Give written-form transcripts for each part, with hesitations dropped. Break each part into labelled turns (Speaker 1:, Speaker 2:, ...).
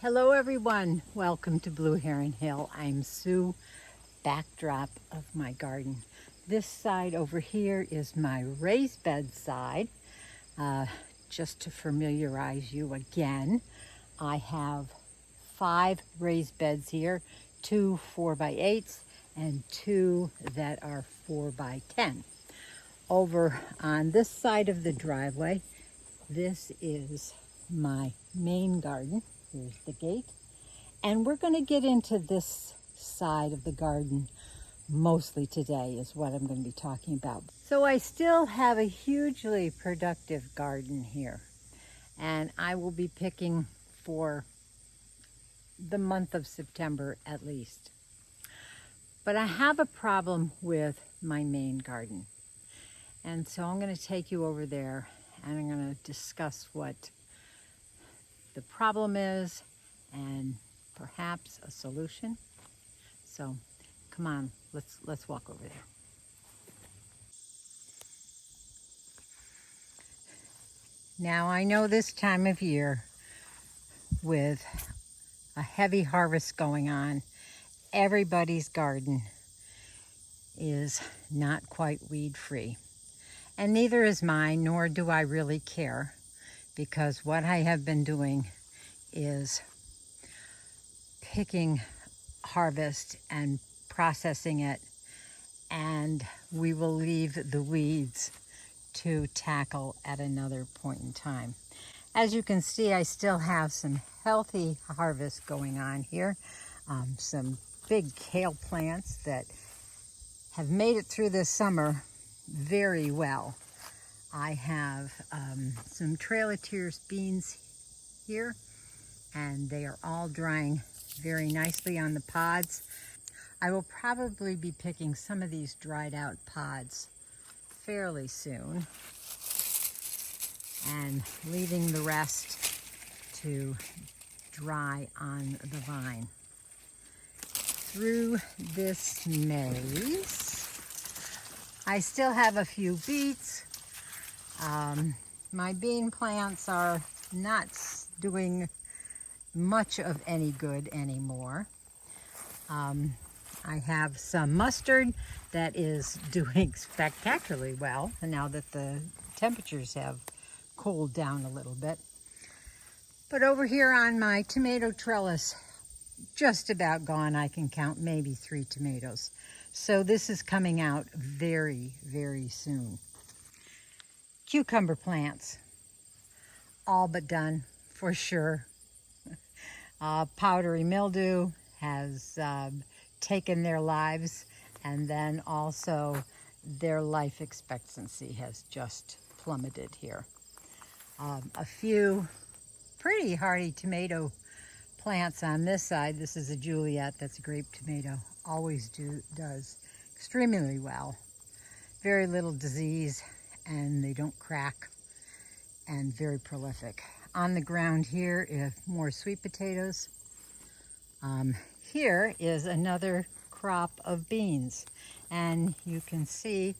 Speaker 1: Hello everyone, welcome to Blue Heron Hill. I'm Sue, backdrop of my garden. This side over here is my raised bed side. Just to familiarize you again, I have 5 raised beds here, 2 4x8s and 2 that are 4x10. Over on this side of the driveway, this is my main garden. Here's the gate. And we're going to get into this side of the garden mostly today is what I'm going to be talking about. So I still have a hugely productive garden here. And I will be picking for the month of September at least. But I have a problem with my main garden. And so I'm going to take you over there and I'm going to discuss what the problem is and perhaps a solution. So come on, let's walk over there. Now I know this time of year with a heavy harvest going on, everybody's garden is not quite weed free. And neither is mine, nor do I really care, because what I have been doing is picking harvest and processing it, and we will leave the weeds to tackle at another point in time. As you can see, I still have some healthy harvest going on here. Some big kale plants that have made it through this summer very well. I have some Trail of Tears beans here, and they are all drying very nicely on the pods. I will probably be picking some of these dried out pods fairly soon and leaving the rest to dry on the vine. Through this maze, I still have a few beets. My bean plants are not doing much of any good anymore. I have some mustard that is doing spectacularly well now that the temperatures have cooled down a little bit. But over here on my tomato trellis, just about gone. I can count maybe 3 tomatoes. So this is coming out very, very soon. Cucumber plants, all but done for sure. Powdery mildew has taken their lives, and then also their life expectancy has just plummeted here. A few pretty hardy tomato plants on this side. This is a Juliet, that's a grape tomato, always does extremely well. Very little disease, and they don't crack, and very prolific. On the ground here is more sweet potatoes. Here is another crop of beans, and you can see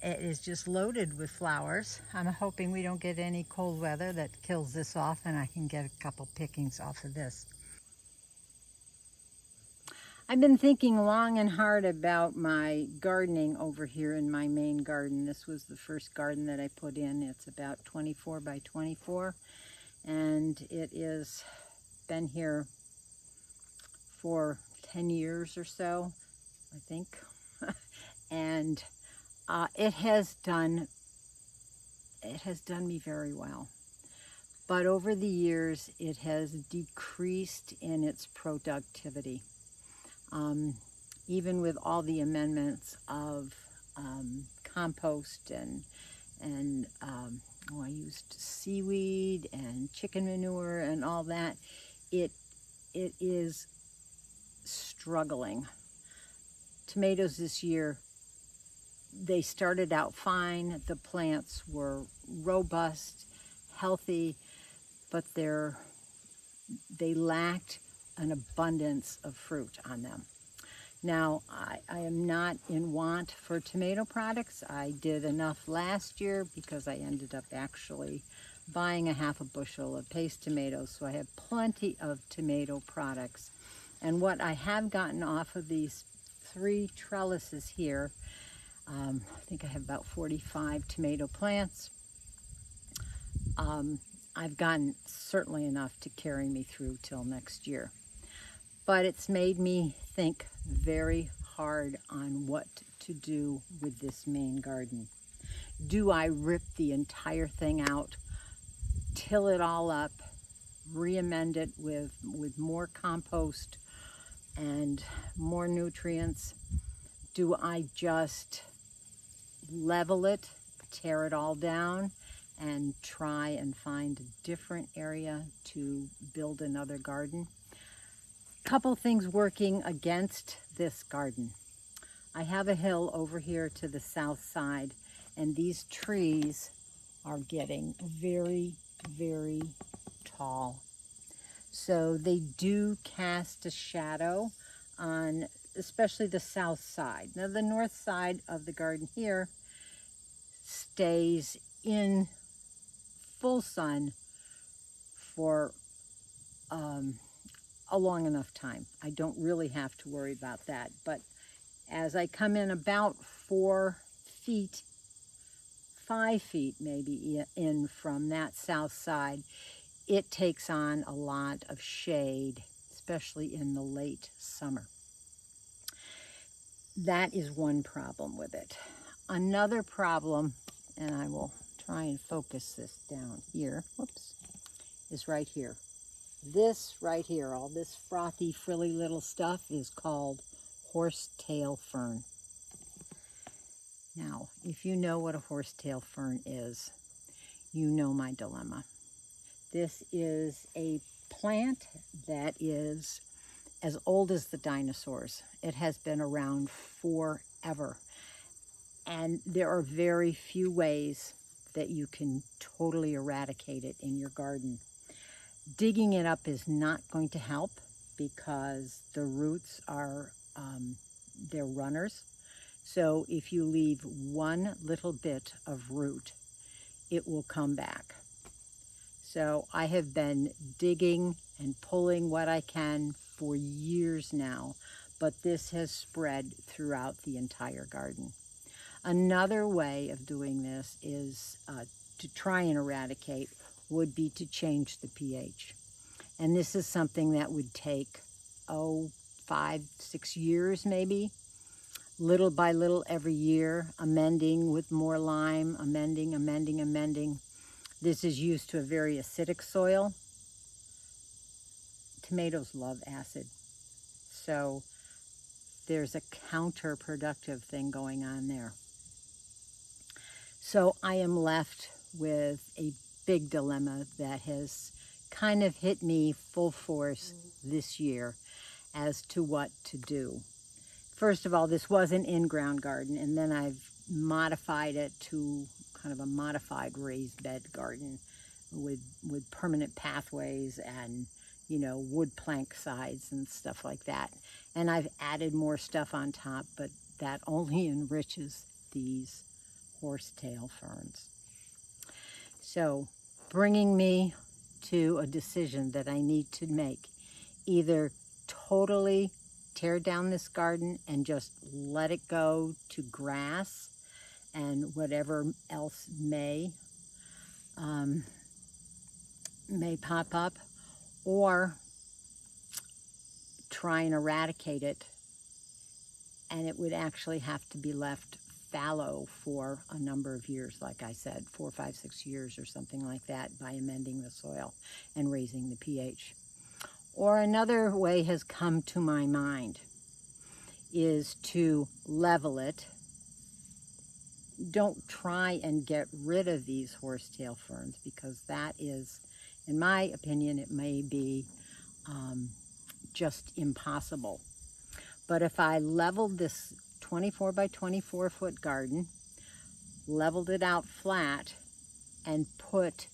Speaker 1: it is just loaded with flowers. I'm hoping we don't get any cold weather that kills this off, and I can get a couple pickings off of this. I've been thinking long and hard about my gardening over here in my main garden. This was the first garden that I put in. It's about 24 by 24, and it is been here for 10 years or so, I think. And it has done me very well. But over the years, it has decreased in its productivity. Even with all the amendments of compost and I used seaweed and chicken manure and all that, it is struggling. Tomatoes this year, they started out fine. The plants were robust, healthy, but they lacked an abundance of fruit on them. Now, I am not in want for tomato products. I did enough last year because I ended up actually buying a half a bushel of paste tomatoes, so I have plenty of tomato products. And what I have gotten off of these 3 trellises here, I think I have about 45 tomato plants. I've gotten certainly enough to carry me through till next year. But it's made me think very hard on what to do with this main garden. Do I rip the entire thing out, till it all up, re-amend it with more compost and more nutrients? Do I just level it, tear it all down, and try and find a different area to build another garden? Couple things working against this garden. I have a hill over here to the south side, and these trees are getting very, very tall. So they do cast a shadow on especially the south side. Now the north side of the garden here stays in full sun for a long enough time. I don't really have to worry about that. But as I come in about 4 feet, 5 feet maybe in from that south side, it takes on a lot of shade, especially in the late summer. That is one problem with it. Another problem, and I will try and focus this down here, whoops, is right here. This right here, all this frothy, frilly little stuff is called horsetail fern. Now, if you know what a horsetail fern is, you know my dilemma. This is a plant that is as old as the dinosaurs. It has been around forever. And there are very few ways that you can totally eradicate it in your garden. Digging it up is not going to help because the roots are, they're runners. So if you leave one little bit of root, it will come back. So I have been digging and pulling what I can for years now, but this has spread throughout the entire garden. Another way of doing this is to try and eradicate would be to change the pH. And this is something that would take, 5-6 years maybe, little by little every year, amending with more lime, amending. This is used to a very acidic soil. Tomatoes love acid. So there's a counterproductive thing going on there. So I am left with a big dilemma that has kind of hit me full force this year as to what to do. First of all, this was an in-ground garden, and then I've modified it to kind of a modified raised bed garden with permanent pathways and, you know, wood plank sides and stuff like that. And I've added more stuff on top, but that only enriches these horsetail ferns. So bringing me to a decision that I need to make. Either totally tear down this garden and just let it go to grass and whatever else may pop up, or try and eradicate it, and it would actually have to be left fallow for a number of years, like I said, 4, 5, 6 years or something like that, by amending the soil and raising the pH. Or another way has come to my mind is to level it. Don't try and get rid of these horsetail ferns, because that is, in my opinion, it may be just impossible. But if I leveled this 24 by 24 foot garden, leveled it out flat, and put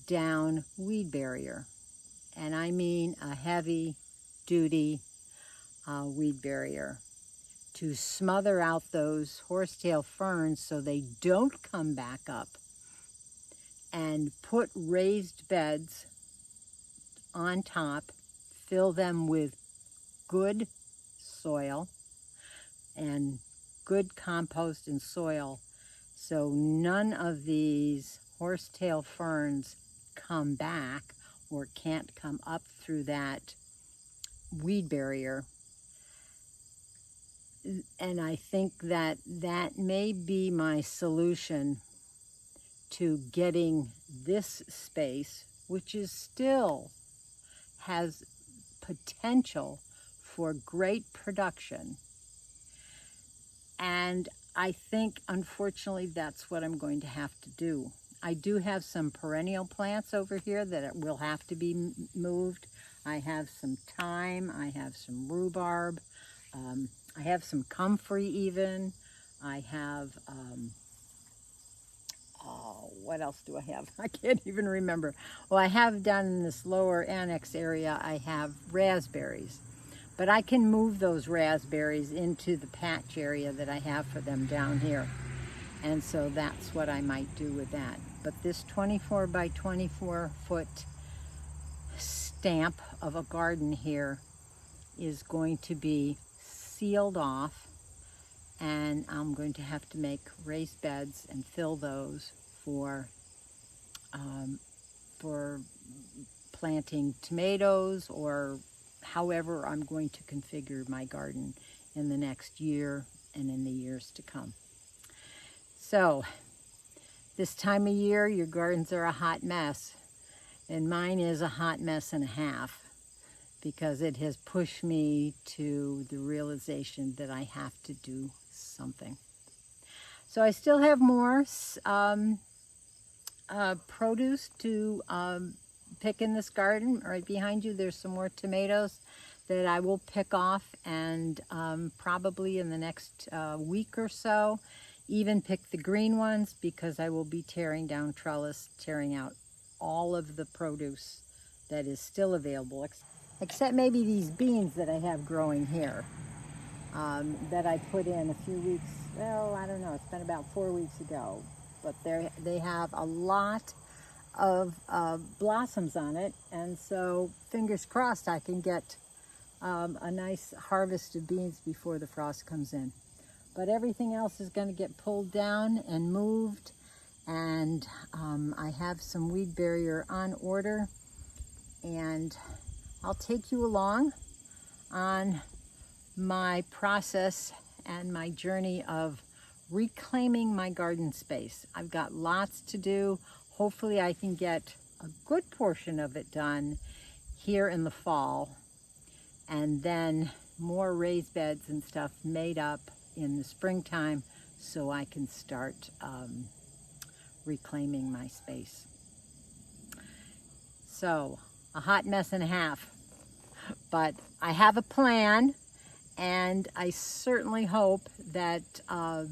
Speaker 1: down weed barrier, and I mean a heavy duty weed barrier, to smother out those horsetail ferns so they don't come back up and put raised beds on top, fill them with good soil and good compost and soil, so none of these horsetail ferns come back or can't come up through that weed barrier. And I think that that may be my solution to getting this space, which is still has potential for great production. And I think, unfortunately, that's what I'm going to have to do. I do have some perennial plants over here that will have to be moved. I have some thyme, I have some rhubarb, I have some comfrey even. I have, what else do I have? I can't even remember. Well, I have down in this lower annex area, I have raspberries. But I can move those raspberries into the patch area that I have for them down here. And so that's what I might do with that. But this 24 by 24 foot stamp of a garden here is going to be sealed off, and I'm going to have to make raised beds and fill those for planting tomatoes, or however I'm going to configure my garden in the next year and in the years to come. So this time of year, your gardens are a hot mess, and mine is a hot mess and a half, because it has pushed me to the realization that I have to do something. So I still have more produce to pick in this garden. Right behind you, there's some more tomatoes that I will pick off, and probably in the next week or so, even pick the green ones, because I will be tearing down trellis, tearing out all of the produce that is still available, except maybe these beans that I have growing here, that I put in a few weeks, well, I don't know, it's been about 4 weeks ago, but they have a lot of blossoms on it, and so fingers crossed I can get a nice harvest of beans before the frost comes in. But everything else is going to get pulled down and moved, and I have some weed barrier on order, and I'll take you along on my process and my journey of reclaiming my garden space. I've got lots to do. Hopefully I can get a good portion of it done here in the fall, and then more raised beds and stuff made up in the springtime, so I can start reclaiming my space. So, a hot mess and a half, but I have a plan, and I certainly hope that I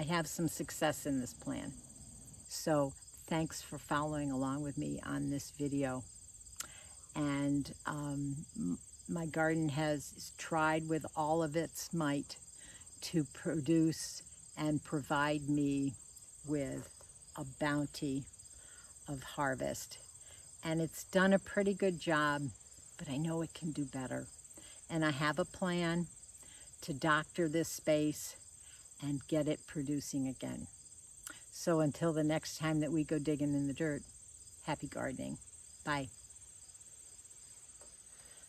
Speaker 1: have some success in this plan. So thanks for following along with me on this video. And my garden has tried with all of its might to produce and provide me with a bounty of harvest. And it's done a pretty good job, but I know it can do better. And I have a plan to doctor this space and get it producing again. So until the next time that we go digging in the dirt, happy gardening. Bye.